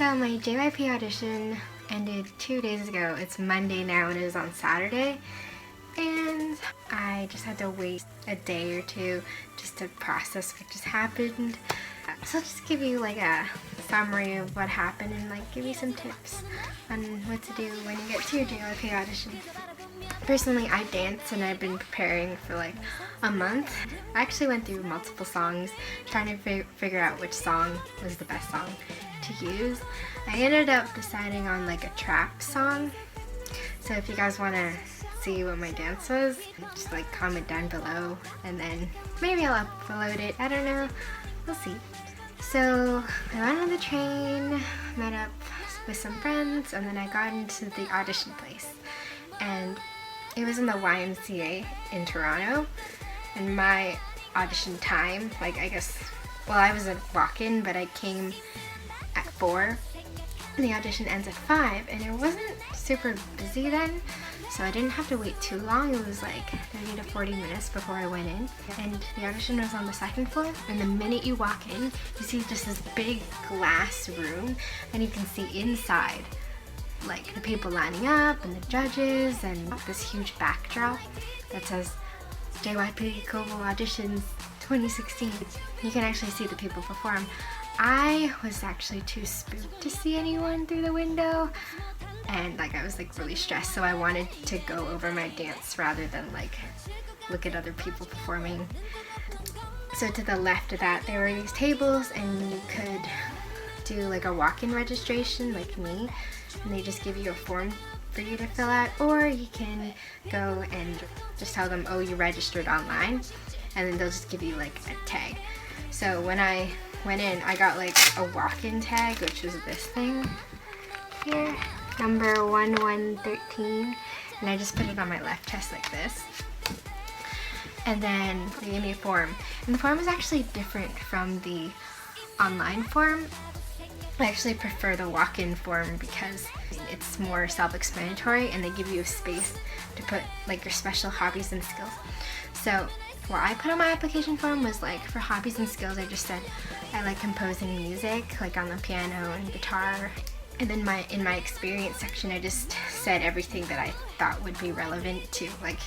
So my JYP audition ended 2 days ago. It's Monday now and it is on Saturday. And I just had to wait a day or two just to process what just happened. So I'll just give you like a summary of what happened and like give you some tips on what to do when you get to your JYP audition. Personally, I dance and I've been preparing for like a month. I actually went through multiple songs trying to figure out which song was the best song to use. I ended up deciding on like a trap song. So if you guys want to see what my dance was, just like comment down below and then maybe I'll upload it. I don't know. We'll see. So I went on the train, met up with some friends, and then I got into the audition place. And it was in the YMCA in Toronto. And my audition time, like I guess, well I was a walk-in, but I came at 4. And the audition ends at 5, and it wasn't super busy then. So I didn't have to wait too long. It was like 30 to 40 minutes before I went in. And the audition was on the 2nd floor. And the minute you walk in, you see just this big glass room. And you can see inside, like the people lining up and the judges and this huge backdrop that says JYP Global Auditions 2016. You can actually see the people perform. I was actually too spooked to see anyone through the window. And like I was like really stressed, so I wanted to go over my dance rather than like look at other people performing. So to the left of that there were these tables and you could do like a walk-in registration like me, and they just give you a form for you to fill out, or you can go and just tell them, oh, you registered online, and then they'll just give you like a tag. So when I went in, I got like a walk-in tag, which was this thing here, number 1113, and I just put it on my left chest like this. And then they gave me a form, and the form is actually different from the online form. I actually prefer the walk-in form because it's more self-explanatory and they give you a space to put like your special hobbies and skills. So what I put on my application form was like for hobbies and skills, I just said I like composing music, like on the piano and guitar. And then in my experience section, I just said everything that I thought would be relevant to like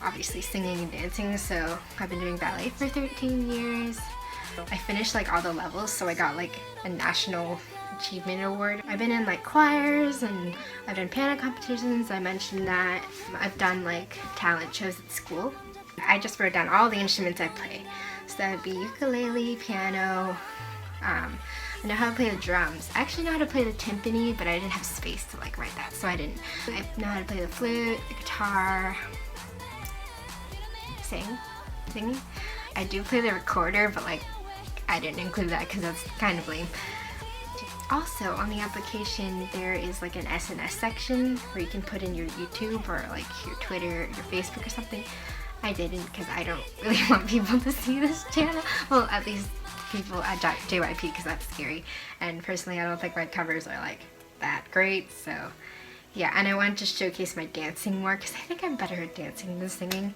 obviously singing and dancing. So I've been doing ballet for 13 years. I finished like all the levels, so I got like a national achievement award. I've been in like choirs and I've done piano competitions. I mentioned that. I've done like talent shows at school. I just wrote down all the instruments I play. So that would be ukulele, piano. I know how to play the drums. I actually know how to play the timpani, but I didn't have space to like write that, so I didn't. I know how to play the flute, the guitar, singing. I do play the recorder, but like I didn't include that because that's kind of lame. Also on the application there is like an SNS section where you can put in your YouTube or like your Twitter, your Facebook or something. I didn't because I don't really want people to see this channel. Well, at least people at JYP, because that's scary. And personally I don't think my covers are like that great, so yeah. And I wanted to showcase my dancing more because I think I'm better at dancing than singing.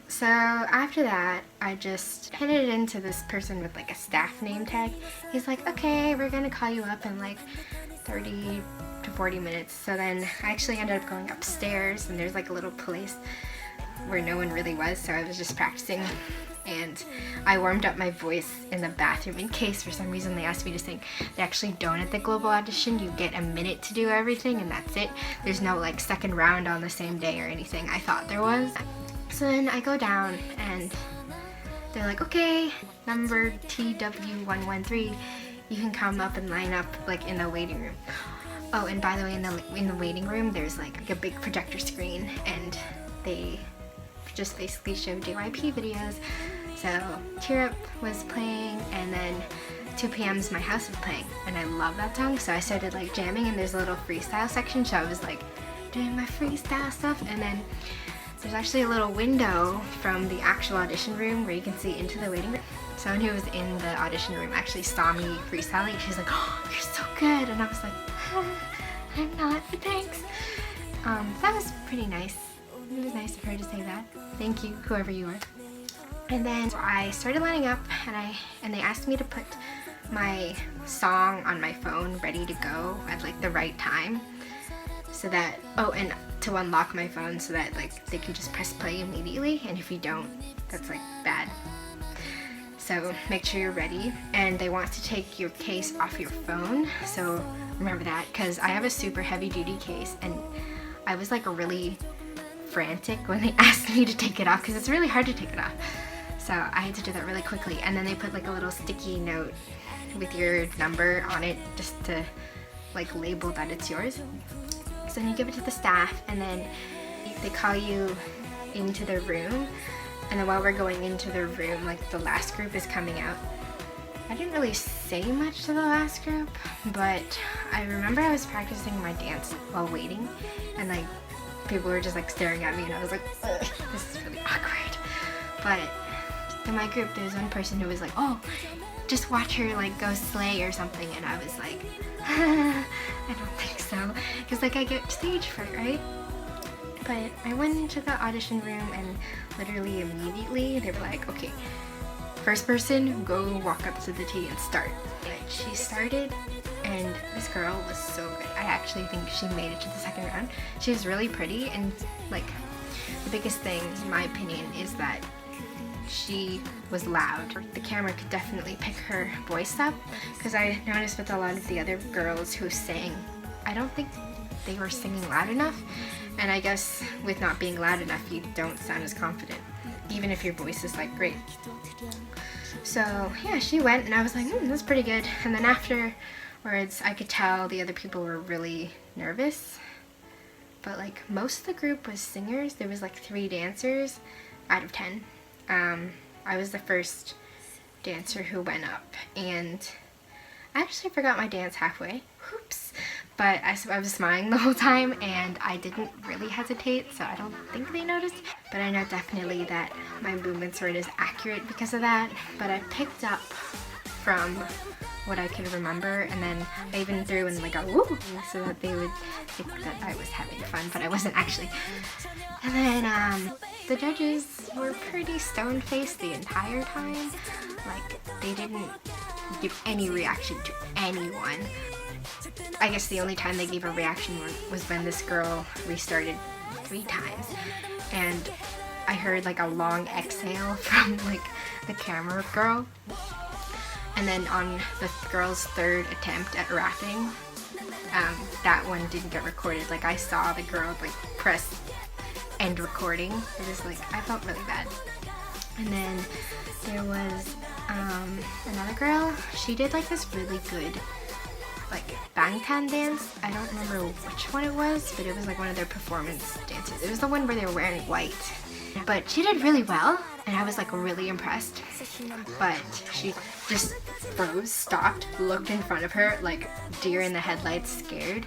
So after that, I just handed it in to this person with like a staff name tag. He's like, okay, we're gonna call you up in like 30 to 40 minutes. So then I actually ended up going upstairs and there's like a little place where no one really was, so I was just practicing. And I warmed up my voice in the bathroom in case for some reason they asked me to sing. They actually don't at the Global Audition. You get a minute to do everything and that's it. There's no like second round on the same day or anything. I thought there was. So then I go down and they're like, okay, number TW113, you can come up and line up like in the waiting room. Oh, and by the way, in the waiting room there's like a big projector screen and they just basically show JYP videos. So Tear Up was playing, and then 2 PM's My House was playing, and I love that song, so I started like jamming, and there's a little freestyle section, so I was like doing my freestyle stuff. And then there's actually a little window from the actual audition room where you can see into the waiting room. Someone who was in the audition room actually saw me freestyling. She's like, oh, you're so good. And I was like, I'm not, but thanks. That was pretty nice. It was nice of her to say that. Thank you, whoever you are. And then I started lining up, and they asked me to put my song on my phone ready to go at like the right time, so that, oh, and to unlock my phone so that like they can just press play immediately, and if you don't, that's like bad. So make sure you're ready, and they want to take your case off your phone, so remember that, because I have a super heavy duty case and I was like really frantic when they asked me to take it off, because it's really hard to take it off. So I had to do that really quickly, and then they put like a little sticky note with your number on it just to like label that it's yours. So then you give it to the staff, and then they call you into the room, and then while we're going into the room, like the last group is coming out. I didn't really say much to the last group, but I remember I was practicing my dance while waiting, and like people were just like staring at me, and I was like, ugh, this is really awkward. But in my group, there's one person who was like, oh, just watch her like go slay or something, and I was like, I don't think so, because like I get stage fright, right? But I went into the audition room, and literally immediately they were like, okay, first person, go walk up to the T and start. And she started, and this girl was so good. I actually think she made it to the second round. She was really pretty, and like the biggest thing, in my opinion, is that she was loud. The camera could definitely pick her voice up, because I noticed with a lot of the other girls who sang, I don't think they were singing loud enough, and I guess with not being loud enough, you don't sound as confident, even if your voice is like great. So yeah, she went, and I was like, that's pretty good. And then afterwards, I could tell the other people were really nervous, but like most of the group was singers. There was like 3 dancers out of 10. I was the first dancer who went up, and I actually forgot my dance halfway. Oops. But I was smiling the whole time, and I didn't really hesitate, so I don't think they noticed. But I know definitely that my movements weren't as accurate because of that. But I picked up from what I could remember, and then I even threw in like a woo, so that they would think that I was having fun, but I wasn't actually. And then the judges were pretty stone-faced the entire time. Like, they didn't give any reaction to anyone. I guess the only time they gave a reaction was when this girl restarted 3 times, and I heard like a long exhale from like the camera girl. And then on the girl's 3rd attempt at rapping, that one didn't get recorded. Like, I saw the girl like press end recording. It was like, I felt really bad. And then there was another girl. She did like this really good like bangtan dance. I don't remember which one it was, but it was like one of their performance dances. It was the one where they were wearing white. But she did really well, and I was like really impressed. But she just froze, stopped, looked in front of her like deer in the headlights, scared,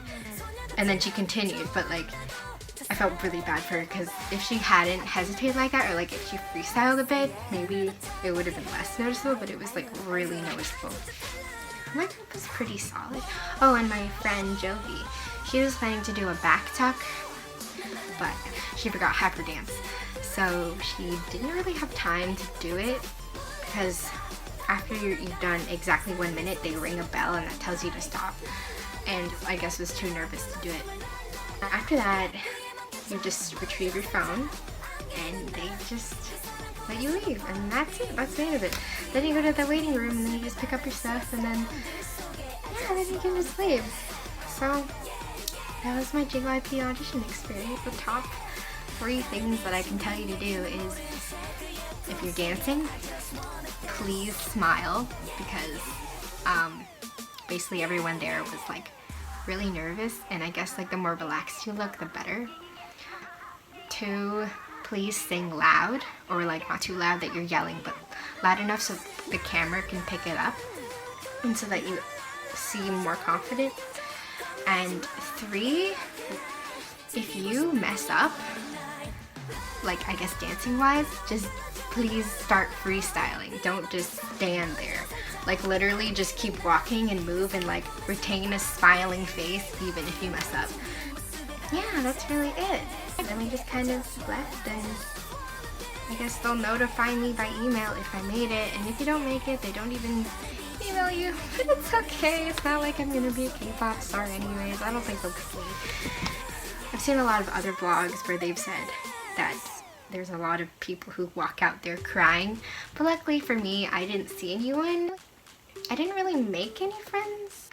and then she continued. But like, I felt really bad for her, because if she hadn't hesitated like that, or like if she freestyled a bit, maybe it would have been less noticeable, but it was like really noticeable. My group was pretty solid. Oh, and my friend Jovi, she was planning to do a back tuck, but she forgot half her dance. So she didn't really have time to do it, because after you've done exactly 1 minute, they ring a bell and that tells you to stop. And I guess was too nervous to do it. After that, you just retrieve your phone, and they just let you leave, and that's it. That's the end of it. Then you go to the waiting room, and then you just pick up your stuff, and then yeah, then you can just leave. So that was my JYP audition experience. The top 3 things that I can tell you to do is, if you're dancing, please smile, because basically everyone there was like really nervous, and I guess like the more relaxed you look, the better. 2, please sing loud, or like not too loud that you're yelling, but loud enough so the camera can pick it up, and so that you seem more confident. And 3, if you mess up, like I guess dancing wise, just please start freestyling. Don't just stand there. Like literally just keep walking and move, and like retain a smiling face even if you mess up. Yeah, that's really it. And then we just kind of left, and I guess they'll notify me by email if I made it, and if you don't make it, they don't even email you, but it's okay. It's not like I'm gonna be a K-pop star anyways. I don't think they'll pick me. I've seen a lot of other vlogs where they've said that there's a lot of people who walk out there crying, but luckily for me, I didn't see anyone. I didn't really make any friends.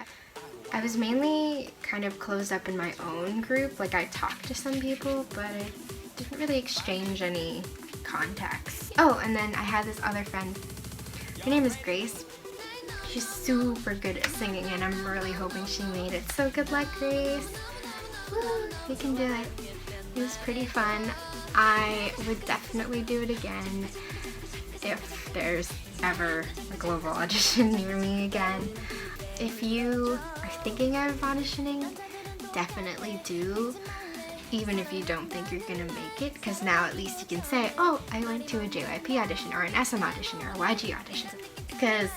I was mainly kind of closed up in my own group. Like, I talked to some people, but I didn't really exchange any contacts. Oh, and then I had this other friend. Her name is Grace. She's super good at singing, and I'm really hoping she made it. So good luck, Grace. Woo, you can do it. It was pretty fun. I would definitely do it again if there's ever a global audition near me again. If you are thinking of auditioning, definitely do, even if you don't think you're gonna make it, because now at least you can say, oh, I went to a JYP audition or an SM audition or a YG audition. Because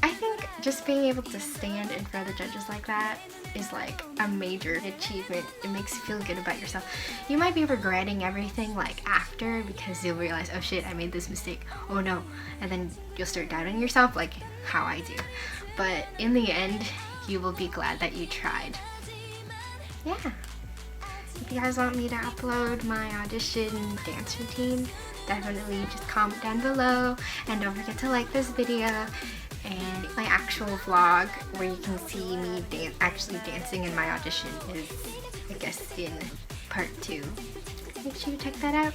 I think just being able to stand in front of the judges like that is like a major achievement. It makes you feel good about yourself. You might be regretting everything like after, because you'll realize, oh shit, I made this mistake, oh no, and then you'll start doubting yourself like how I do. But in the end, you will be glad that you tried. Yeah. If you guys want me to upload my audition dance routine, definitely just comment down below, and don't forget to like this video. And my actual vlog where you can see me actually dancing in my audition is, I guess, in part 2. Make sure you check that out.